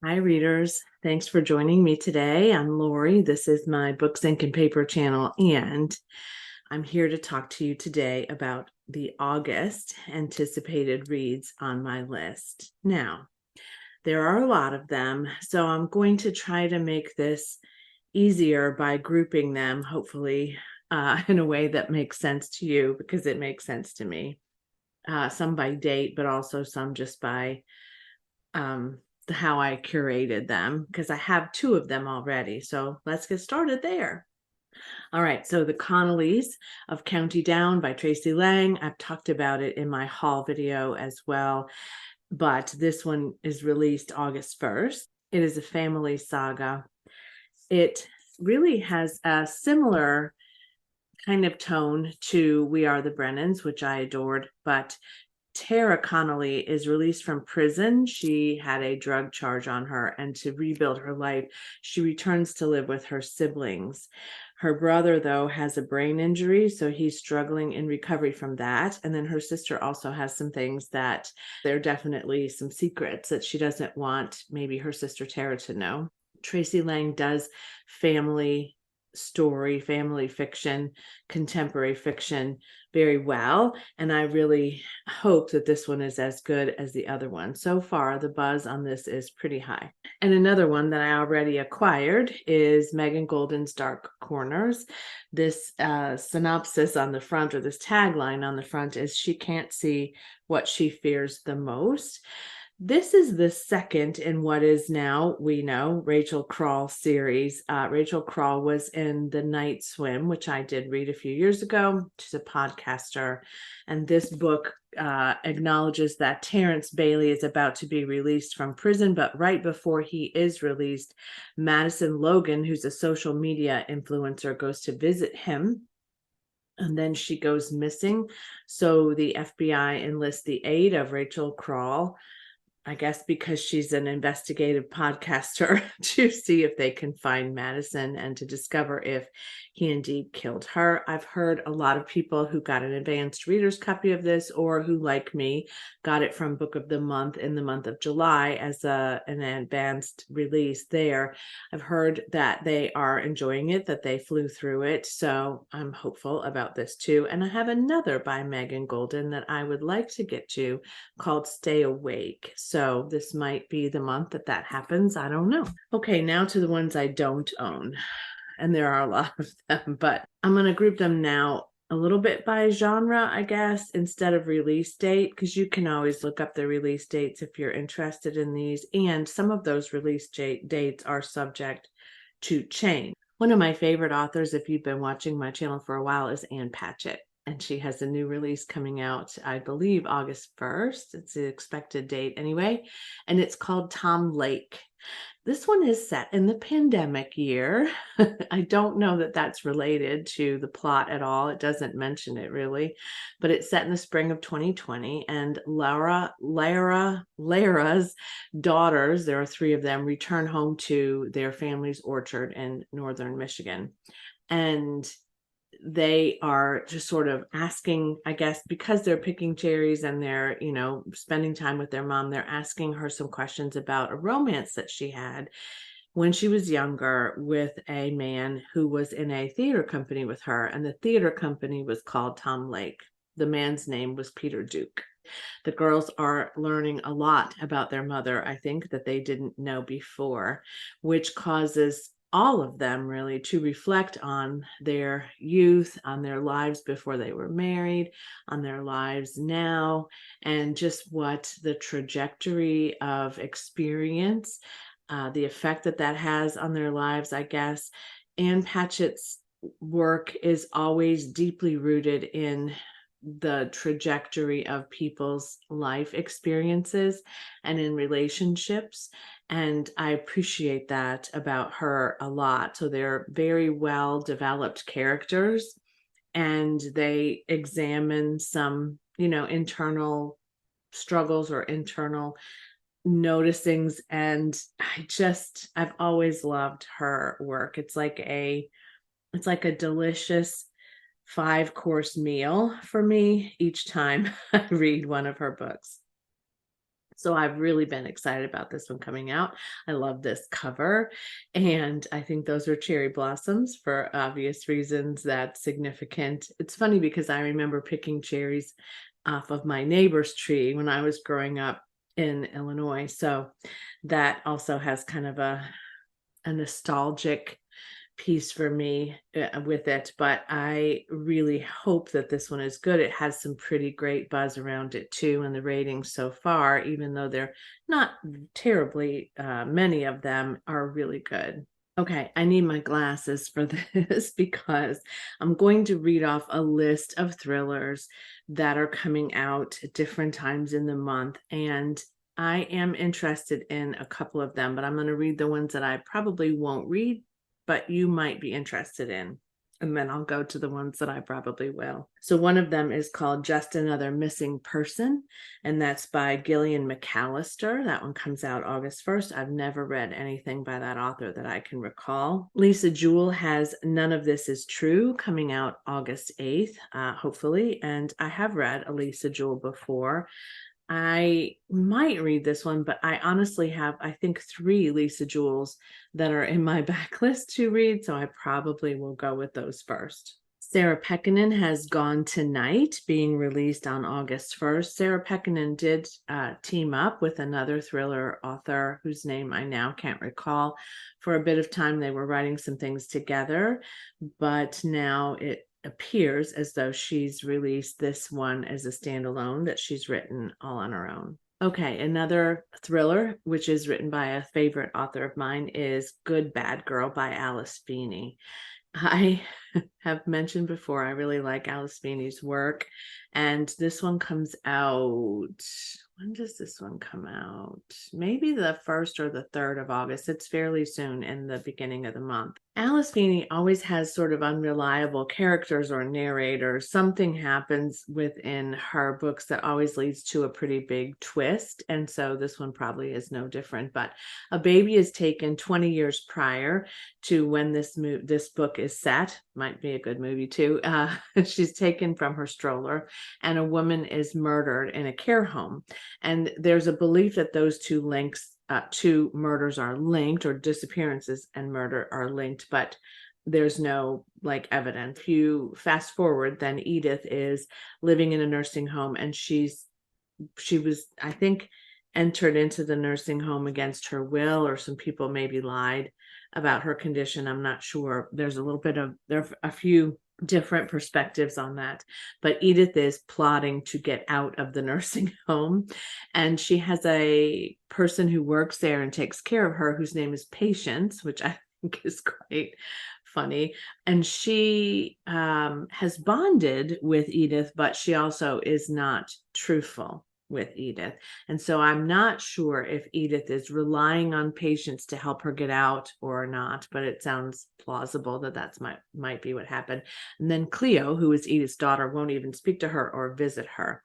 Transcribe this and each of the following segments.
Hi, readers. Thanks for joining me today. I'm Lori. This is my Books, Ink, and Paper channel, and I'm here to talk to you today about the August anticipated reads on my list. Now, there are a lot of them, so I'm going to try to make this easier by grouping them, hopefully, in a way that makes sense to you because it makes sense to me. Some by date, but also some just by how I curated them because I have two of them already. So let's get started there. All right, so The Connollys of County Down by Tracy Lang. I've talked about it in my haul video as well, but this one is released August 1st. It is a family saga. It really has a similar kind of tone to We Are the Brennans, which I adored, but Tara Connolly is released from prison. She had a drug charge on her, and to rebuild her life, she returns to live with her siblings. Her brother, though, has a brain injury, so he's struggling in recovery from that. And then her sister also has some things that there are definitely some secrets that she doesn't want maybe her sister Tara to know. Tracy Lang does family story, family fiction, contemporary fiction very well. And I really hope that this one is as good as the other one. So far, the buzz on this is pretty high. And another one that I already acquired is Megan Golden's Dark Corners. This synopsis on the front, or this tagline on the front, is she can't see what she fears the most. This is the second in what is now, we know, Rachel Kroll series. Rachel Kroll was in The Night Swim, which I did read a few years ago. She's a podcaster. And this book acknowledges that Terrence Bailey is about to be released from prison, but right before he is released, Madison Logan, who's a social media influencer, goes to visit him. And then she goes missing. So the FBI enlists the aid of Rachel Kroll, I guess because she's an investigative podcaster, to see if they can find Madison and to discover if he indeed killed her. I've heard a lot of people who got an advanced reader's copy of this, or who, like me, got it from Book of the Month in the month of July as an advanced release there. I've heard that they are enjoying it, that they flew through it. So I'm hopeful about this too. And I have another by Megan Golden that I would like to get to called Stay Awake. So this might be the month that happens. I don't know. Okay, now to the ones I don't own. And there are a lot of them, but I'm going to group them now a little bit by genre, I guess, instead of release date, because you can always look up the release dates if you're interested in these. And some of those release dates are subject to change. One of my favorite authors, if you've been watching my channel for a while, is Ann Patchett. And she has a new release coming out, I believe, August 1st. It's the expected date anyway. And it's called Tom Lake. This one is set in the pandemic year. I don't know that that's related to the plot at all. It doesn't mention it really, but it's set in the spring of 2020. And Lara's daughters, there are three of them, return home to their family's orchard in northern Michigan. And they are just sort of asking, I guess, because they're picking cherries and they're, spending time with their mom, they're asking her some questions about a romance that she had when she was younger with a man who was in a theater company with her. And the theater company was called Tom Lake. The man's name was Peter Duke. The girls are learning a lot about their mother, I think, that they didn't know before, which causes all of them really to reflect on their youth, on their lives before they were married, on their lives now, and just what the trajectory of experience, the effect that has on their lives, I guess. Ann Patchett's work is always deeply rooted in the trajectory of people's life experiences and in relationships. And I appreciate that about her a lot. So they're very well developed characters, and they examine some, internal struggles or internal noticings. And I've always loved her work. It's like a delicious 5-course meal for me each time I read one of her books. So I've really been excited about this one coming out. I love this cover, and I think those are cherry blossoms for obvious reasons. That's significant. It's funny because I remember picking cherries off of my neighbor's tree when I was growing up in Illinois. So that also has kind of a nostalgic piece for me with it, but I really hope that this one is good. It has some pretty great buzz around it too, and the ratings so far, even though they're not terribly many of them, are really good. Okay, I need my glasses for this because I'm going to read off a list of thrillers that are coming out at different times in the month, and I am interested in a couple of them, but I'm going to read the ones that I probably won't read, but you might be interested in. And then I'll go to the ones that I probably will. So one of them is called Just Another Missing Person, and that's by Gillian McAllister. That one comes out August 1st. I've never read anything by that author that I can recall. Lisa Jewell has None of This Is True, coming out August 8th, hopefully. And I have read a Lisa Jewell before. I might read this one, but I honestly have, I think, 3 Lisa Jewells that are in my backlist to read, so I probably will go with those first. Sarah Pekkanen has Gone Tonight, being released on August 1st. Sarah Pekkanen did team up with another thriller author whose name I now can't recall. For a bit of time, they were writing some things together, but now it appears as though she's released this one as a standalone that she's written all on her own. Okay, another thriller, which is written by a favorite author of mine, is Good Bad Girl by Alice Feeney. I have mentioned before, I really like Alice Feeney's work, and this one comes out. When does this one come out? Maybe the 1st or the 3rd of August. It's fairly soon, in the beginning of the month. Alice Feeney always has sort of unreliable characters or narrators. Something happens within her books that always leads to a pretty big twist, and so this one probably is no different. But a baby is taken 20 years prior to when this book is set. Might be a good movie too. She's taken from her stroller, and a woman is murdered in a care home. And there's a belief that those two murders are linked, or disappearances and murder are linked, but there's no like evidence. If you fast forward, then Edith is living in a nursing home, and she was, I think, entered into the nursing home against her will, or some people maybe lied about her condition. I'm not sure. There are a few different perspectives on that, but Edith is plotting to get out of the nursing home, and she has a person who works there and takes care of her whose name is Patience, which I think is quite funny. And she has bonded with Edith, but she also is not truthful with Edith. And so I'm not sure if Edith is relying on Patience to help her get out or not, but it sounds plausible that might be what happened. And then Cleo, who is Edith's daughter, won't even speak to her or visit her.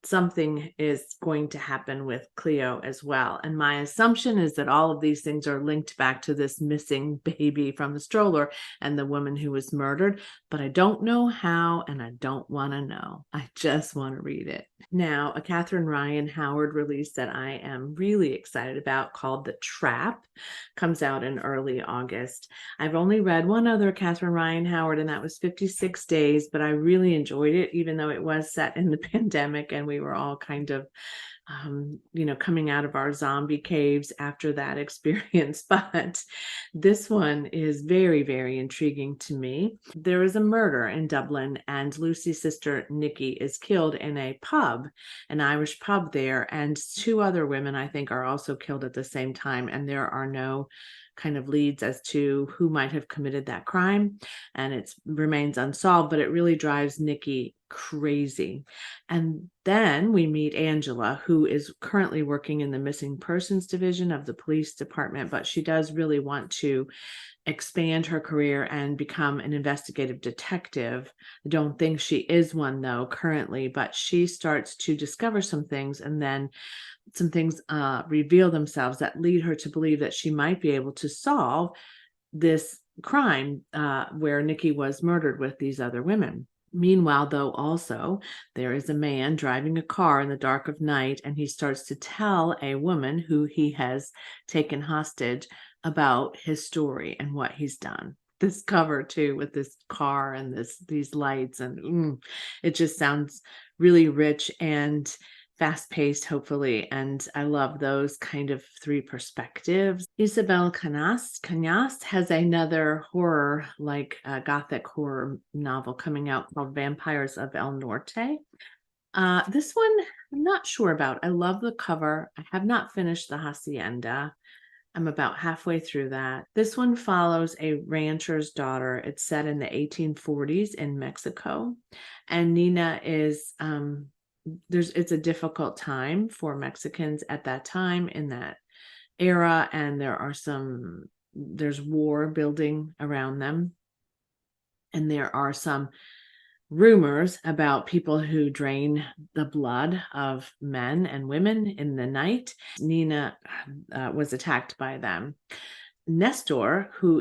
Something is going to happen with Cleo as well. And my assumption is that all of these things are linked back to this missing baby from the stroller and the woman who was murdered, but I don't know how, and I don't want to know. I just want to read it. Now, a Catherine Ryan Howard release that I am really excited about, called The Trap, comes out in early August. I've only read one other Catherine Ryan Howard, and that was 56 Days, but I really enjoyed it, even though it was set in the pandemic and we were all kind of coming out of our zombie caves after that experience. But this one is very, very intriguing to me. There is a murder in Dublin, and Lucy's sister Nikki is killed in a pub, an Irish pub there, and 2 other women, I think, are also killed at the same time, and there are no kind of leads as to who might have committed that crime, and it remains unsolved, but it really drives Nikki crazy. And then we meet Angela, who is currently working in the missing persons division of the police department, but she does really want to expand her career and become an investigative detective. I don't think she is one, though, currently, but she starts to discover some things, and then some things reveal themselves that lead her to believe that she might be able to solve this crime where Nikki was murdered with these other women. Meanwhile, though, also, there is a man driving a car in the dark of night, and he starts to tell a woman who he has taken hostage about his story and what he's done. This cover too, with this car and these lights, and it just sounds really rich and fast-paced, hopefully, and I love those kind of three perspectives. Isabel Cañas has another horror, like gothic horror novel coming out called Vampires of El Norte. This one I'm not sure about. I love the cover. I have not finished The Hacienda. I'm about halfway through that. This one follows a rancher's daughter. It's set in the 1840s in Mexico, and Nina is it's a difficult time for Mexicans at that time in that era, and there's war building around them, and there are some rumors about people who drain the blood of men and women in the night. Nina was attacked by them. Nestor, who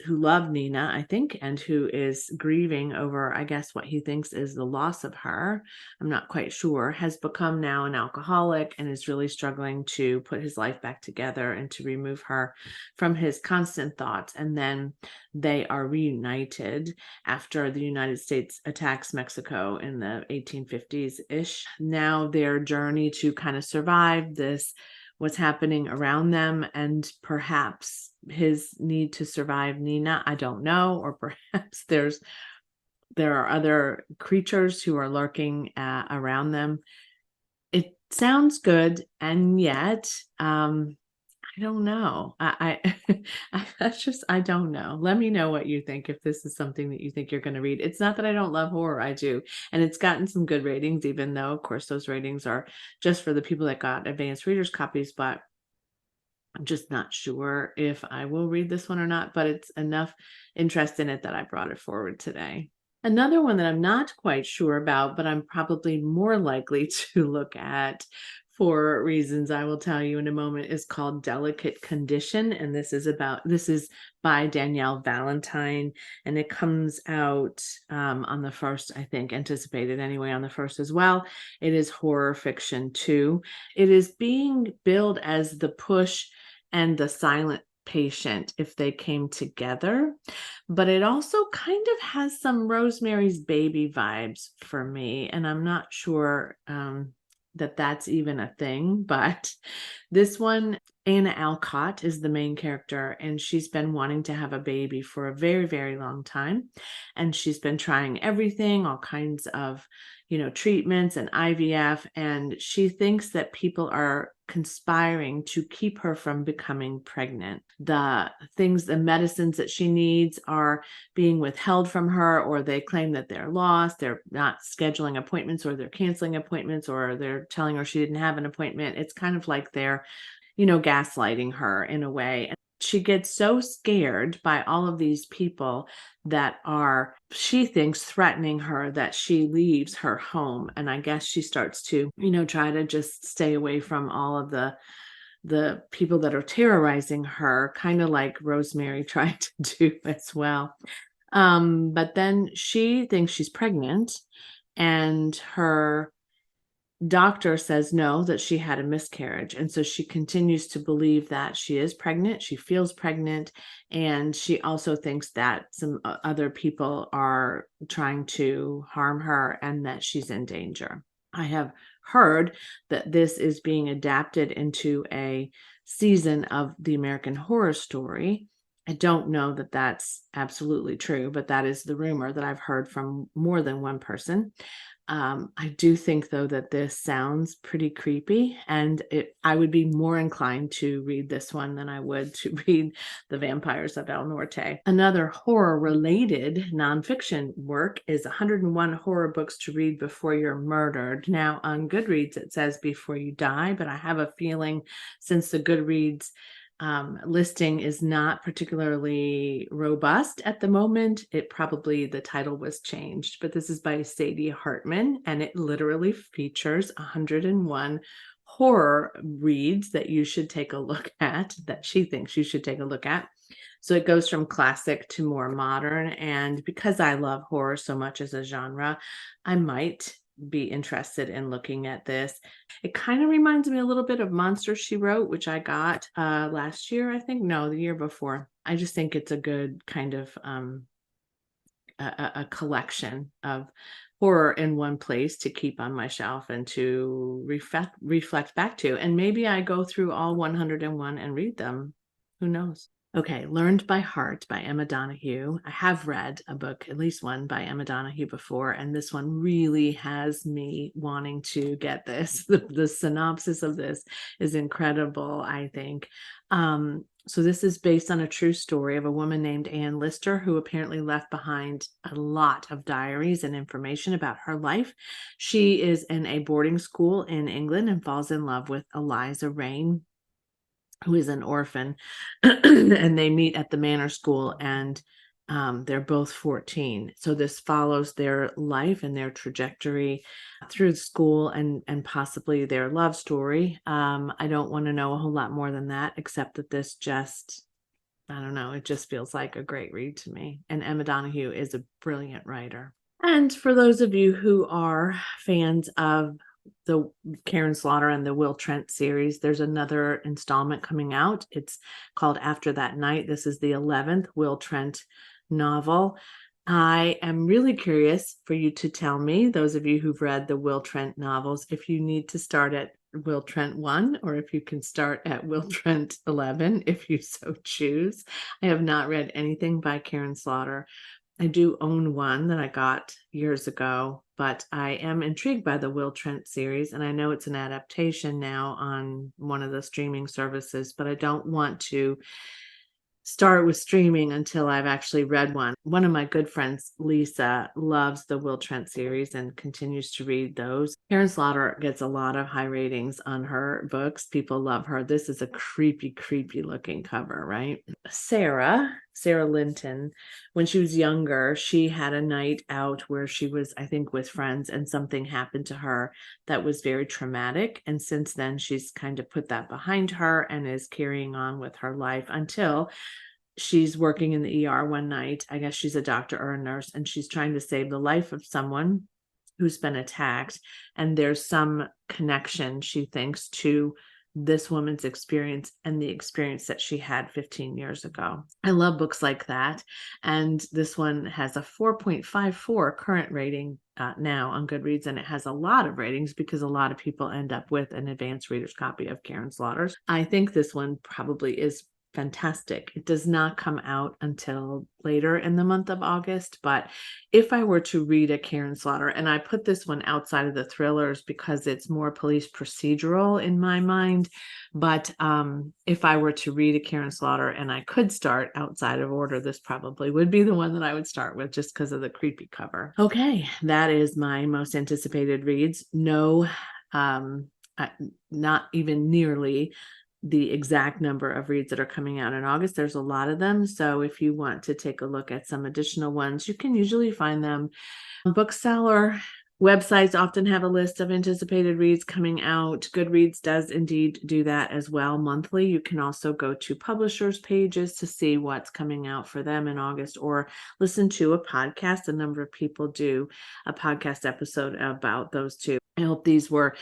loved Nina, I think, and who is grieving over, I guess, what he thinks is the loss of her, I'm not quite sure, has become now an alcoholic and is really struggling to put his life back together and to remove her from his constant thoughts. And then they are reunited after the United States attacks Mexico in the 1850s-ish. Now their journey to kind of survive this, what's happening around them, and perhaps his need to survive Nina, I don't know, or perhaps there are other creatures who are lurking around them. It sounds good, and yet I don't know. I don't know. Let me know what you think, if this is something that you think you're going to read. It's not that I don't love horror, I do. And it's gotten some good ratings, even though, of course, those ratings are just for the people that got advanced readers copies, but I'm just not sure if I will read this one or not, but it's enough interest in it that I brought it forward today. Another one that I'm not quite sure about, but I'm probably more likely to look at for reasons I will tell you in a moment, is called Delicate Condition. And this is by Danielle Valentine, and it comes out on the 1st, I think, anticipated anyway, on the 1st as well. It is horror fiction too. It is being billed as the push and the silent patient if they came together, but it also kind of has some Rosemary's Baby vibes for me, and I'm not sure that that's even a thing. But this one, Anna Alcott is the main character, and she's been wanting to have a baby for a very, very long time, and she's been trying everything, all kinds of treatments and IVF, and she thinks that people are conspiring to keep her from becoming pregnant. The medicines that she needs are being withheld from her, or they claim that they're lost. They're not scheduling appointments, or they're canceling appointments, or they're telling her she didn't have an appointment. It's kind of like they're, gaslighting her in a way. And she gets so scared by all of these people that are, she thinks, threatening her, that she leaves her home. And I guess she starts to, try to just stay away from all of the people that are terrorizing her, kind of like Rosemary tried to do as well. But then she thinks she's pregnant, and her doctor says no, that she had a miscarriage. And so she continues to believe that she is pregnant. She feels pregnant. And she also thinks that some other people are trying to harm her and that she's in danger. I have heard that this is being adapted into a season of the American Horror Story. I don't know that that's absolutely true, but that is the rumor that I've heard from more than one person. I do think, though, that this sounds pretty creepy, and I would be more inclined to read this one than I would to read The Vampires of El Norte. Another horror-related nonfiction work is 101 Horror Books to Read Before You're Murdered. Now, on Goodreads, it says Before You Die, but I have a feeling, since the Goodreads listing is not particularly robust at the moment, the title was changed. But this is by Sadie Hartman, and it literally features 101 horror reads that you should take a look at, that she thinks you should take a look at. So it goes from classic to more modern. And because I love horror so much as a genre, I might be interested in looking at this. It kind of reminds me a little bit of Monster She Wrote, which I got last year, I think. No, the year before. I just think it's a good kind of a collection of horror in one place to keep on my shelf and to reflect back to. And maybe I go through all 101 and read them. Who knows? Okay, Learned by Heart by Emma Donoghue. I have read a book, at least one by Emma Donoghue before, and this one really has me wanting to get this. The synopsis of this is incredible, I think. So this is based on a true story of a woman named Anne Lister who apparently left behind a lot of diaries and information about her life. She is in a boarding school in England and falls in love with Eliza Rain, who is an orphan, and they meet at the manor school, and they're both 14. So this follows their life and their trajectory through school and possibly their love story. I don't want to know a whole lot more than that, except that this just, I don't know, it just feels like a great read to me. And Emma Donoghue is a brilliant writer. And for those of you who are fans of the Karen Slaughter and the Will Trent series, there's another installment coming out. It's called After That Night. This is the 11th Will Trent novel. I am really curious for you to tell me, those of you who've read the Will Trent novels, if you need to start at Will Trent 1 or if you can start at Will Trent 11 if you so choose. I have not read anything by Karen Slaughter. I do own one that I got years ago, but I am intrigued by the Will Trent series, and I know it's an adaptation now on one of the streaming services, but I don't want to start with streaming until I've actually read one. One of my good friends, Lisa, loves the Will Trent series and continues to read those. Karen Slaughter gets a lot of high ratings on her books. People love her. This is a creepy looking cover, right? Sarah Linton, when she was younger, she had a night out where she was, I think, with friends, and something happened to her that was very traumatic. And since then, she's kind of put that behind her and is carrying on with her life until she's working in the ER one night. I guess she's a doctor or a nurse, and she's trying to save the life of someone who's been attacked. And there's some connection, she thinks, to this woman's experience and the experience that she had 15 years ago. I love books like that. And this one has a 4.54 current rating now on Goodreads, and it has a lot of ratings because a lot of people end up with an advanced reader's copy of Karen Slaughter's. I think this one probably is fantastic. It does not come out until later in the month of August, but if I were to read a Karen Slaughter, and I put this one outside of the thrillers because it's more police procedural in my mind, but if I were to read a Karen Slaughter and I could start outside of order, this probably would be the one that I would start with just because of the creepy cover. Okay, that is my most anticipated reads. No, not even nearly the exact number of reads that are coming out in August. There's a lot of them. So if you want to take a look at some additional ones, you can usually find them. Bookseller websites often have a list of anticipated reads coming out. Goodreads does indeed do that as well monthly. You can also go to publishers' pages to see what's coming out for them in August, or listen to a podcast. A number of people do a podcast episode about those too. I hope these were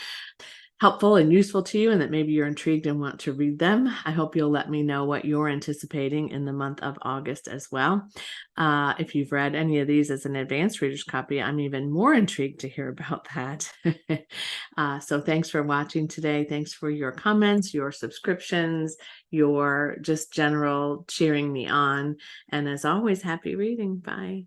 helpful and useful to you, and that maybe you're intrigued and want to read them. I hope you'll let me know what you're anticipating in the month of August as well. If you've read any of these as an advanced reader's copy, I'm even more intrigued to hear about that. So thanks for watching today. Thanks for your comments, your subscriptions, your just general cheering me on. And as always, happy reading. Bye.